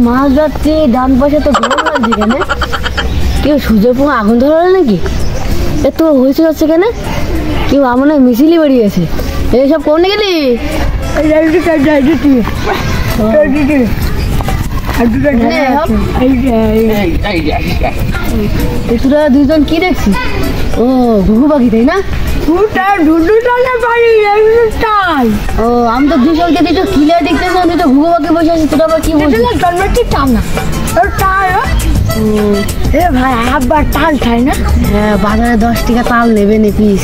মাছ যাচ্ছে, ডান পাশে তো গরম লাগছে কেন? কেউ সূর্য পুরো আগুন ধরালো নাকি? এত হয়েছে যাচ্ছে কেন? কেউ আমার না মিছিলি বেরিয়েছে। এইসব কোন গেলি? তোরা দুজন কি দেখছিস? ও ঘুঘু পাখি তাই না? ও আমি তো দুজনকে দুটো কিলে দেখতেছি, আমি তো ঘুঘু পাখি বসে আছি। তোরা আবার কি বলছিস? ভাই আবার তাল খাই না? হ্যাঁ, বাজারে 10 টাকা তাল নেবে নে পিস।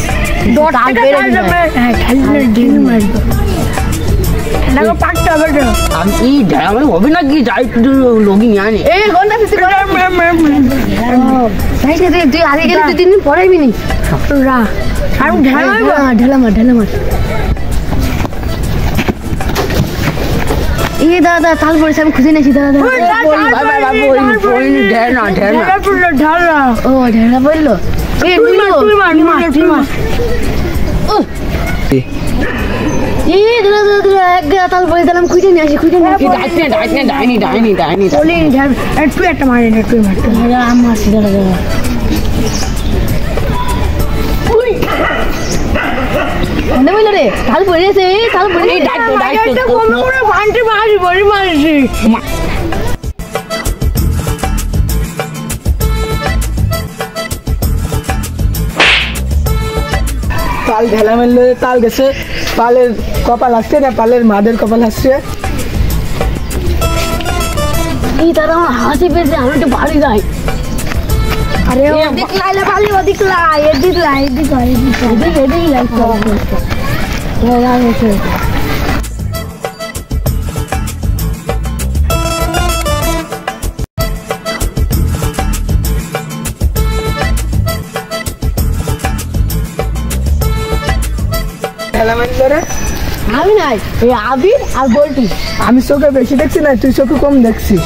হবে নাকি যাই লোকই নিয়ে আনি। তুই আগে গেলে 2-3 দিন পরে আইবি নি? ঢেলা মার। দাদা তাল পড়েছে, আমি খুঁজে নিয়েছি। দাদা ও ঢেলা পড়লো। তাল পড়ে দিলাম, খুঁজে নিয়ে আসি। একটু একটা মারি না, একটু মারছি। দাদা রে তাল পড়েছে, তাল পড়ে তাল ঢেলা মেললে তাল গেছে, পালের কপাল আসছে না, পালের মাদের কপাল আসছে। তারা আমার হাসি পেয়েছে, আমি একটু বাড়ি যাই। আরে ওদিক লাইলে পালি, ওদিক লাই, এদিক লাই, এদিক লাই। আমি নাই, আবির আর বল্টু। আমি চোখে বেশি দেখছি না, তুই চোখে কম দেখছিস।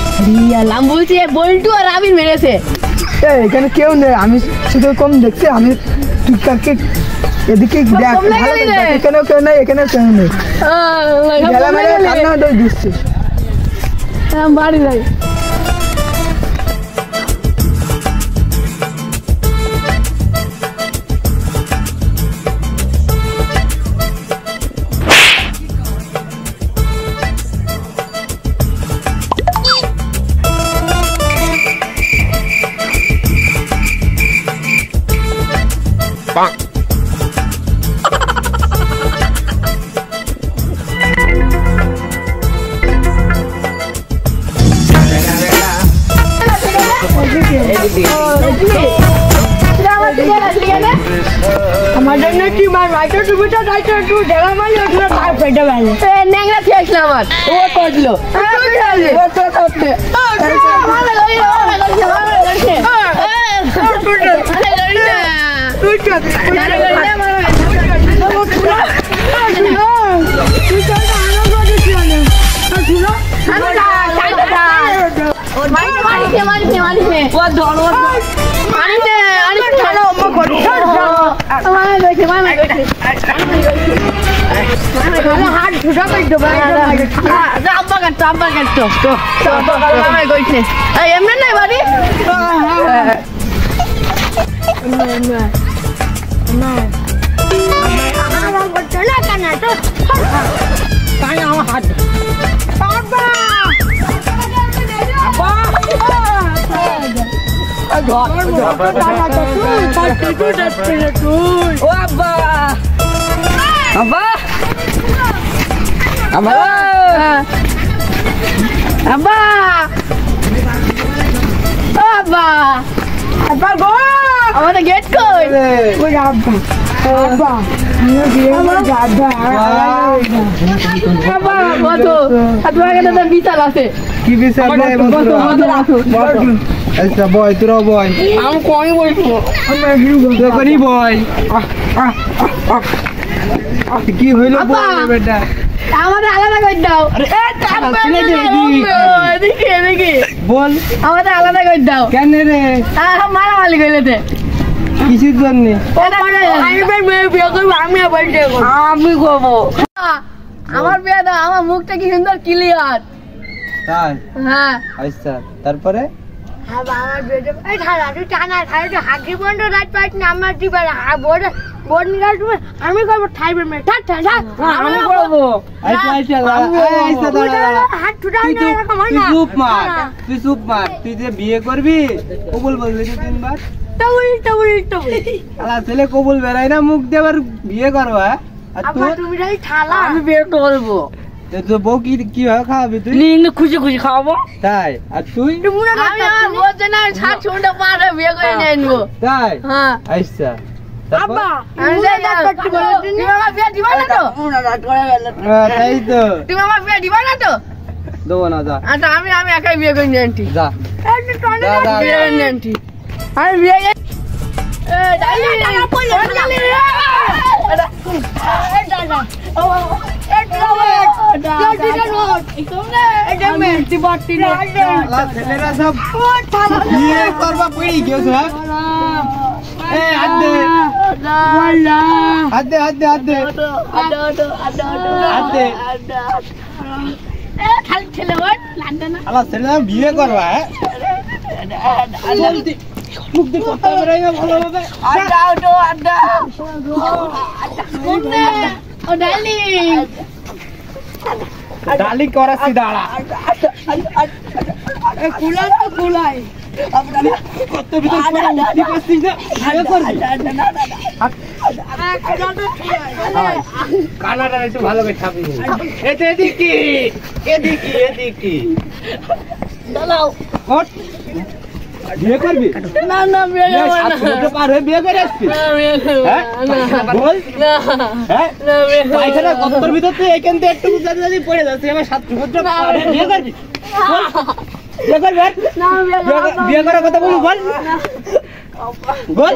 বলছি বল্টু আর আবির মেরেছে। এখানে কেউ নেই, আমি চোখে কম দেখছি। আমি টুকটাকে এদিকে এখানেও কেউ নেই, এখানেও কেউ নেই। দিচ্ছিস বাড়ি যাই। আমার জন্য কি মার রাইটার টুবিটা রাইটার টু ঢেলা মারি ওটা কার পেটে বেলে ন্যাংরা খেয়েছিল আমার। ও করছিল এমনি নাই বাড়ি আমাদের গেট কই বিশাল আছে। কি বিশাল? আচ্ছা বয়, তোরা বয়। আমি কই বলবো বয়। কি হইলো বেটা? আমাদের আলাদা করে দাও। বল, আমাদের আলাদা করে দাও। কেন রে? মারামারি করলে কিসের জন্য? আমি করবো। আমার বিয়ে দাও, আমার মুখটা কি সুন্দর ক্লিয়ার। তাই হ্যাঁ আচ্ছা তারপরে হ্যাঁ বাবা বেডে এই ঠাড়া তুই টানা ঠাড়া তুই হাগি বন্ধ রাত পাইছ না আমার দিবার বোর্ড বোর্ড নিকাল তুমি আমি করব ঠাইবে মে ঠাট ঠাট আমি করবো আচ্ছা আচ্ছা আচ্ছা দাঁড়া হাত ছুটা না এরকম হয় তুই না চুপ মার তুই যে বিয়ে করবি কবুল বললি তো 3 বার তবুল আলা ছেলে কবুল বেরাই না মুখ দিয়ে আবার বিয়ে করবা আর আপা তুমি রাই ঠালা আমি বিয়ে করবো তো বউ কিভাবে খাওয়াবি তুই নিয়ে খুশি খুশি খাওয়াবো তাই আর তুই আমি আমার বলছে না 60 পারে বিয়ে করে নিয়ে নেবো তাই হ্যাঁ আচ্ছা তারপর আমি যাই করতে বলে তুমি আমার বিয়ে দিবা না তো তাই তো তুমি আমার বিয়ে দিবা না তো দেবো না যা আচ্ছা আমি একাই বিয়ে করে নিয়ে আনছি যা বিয়ে করে নিয়ে আনছি আমি বিয়ে আলা ছেলেরা সব বিয়ে করবা পড়ি গেছে হ্যাঁ হাত দে হাত দে হাত দে হাত দে হাত দে খালি ছেলে হয় লাগবে না আলা ছেলেরা বিয়ে করবা হ্যাঁ মুখ দিয়ে কথা বেরাই না ভালোভাবে ও ডালি ডালি করাছি দাঁড়া কুলাই তো কুলাই কত ভিতর করে উঠতে পারছিস না ভালো করবি কানাটা একটু ভালো করে ছাপি এদিকে এদিকে এদিকে দাঁড়াও ওঠ বিয়ে করবি না না বিয়ে বিয়ে করবো সাত না সমুদ্র পার হয়ে বিয়ে করে আসছিস না বিয়ে করবো হ্যাঁ না বল না হ্যাঁ না বিয়ে করবো পায়খানা কতর ভিতর তুই এখান থেকে একটু যদি পড়ে যাচ্ছে আমার সাত সমুদ্র পার হয়ে বিয়ে করবি বল বিয়ে করবি আর? না বিয়ে বিয়ে করার কথা বল বল বল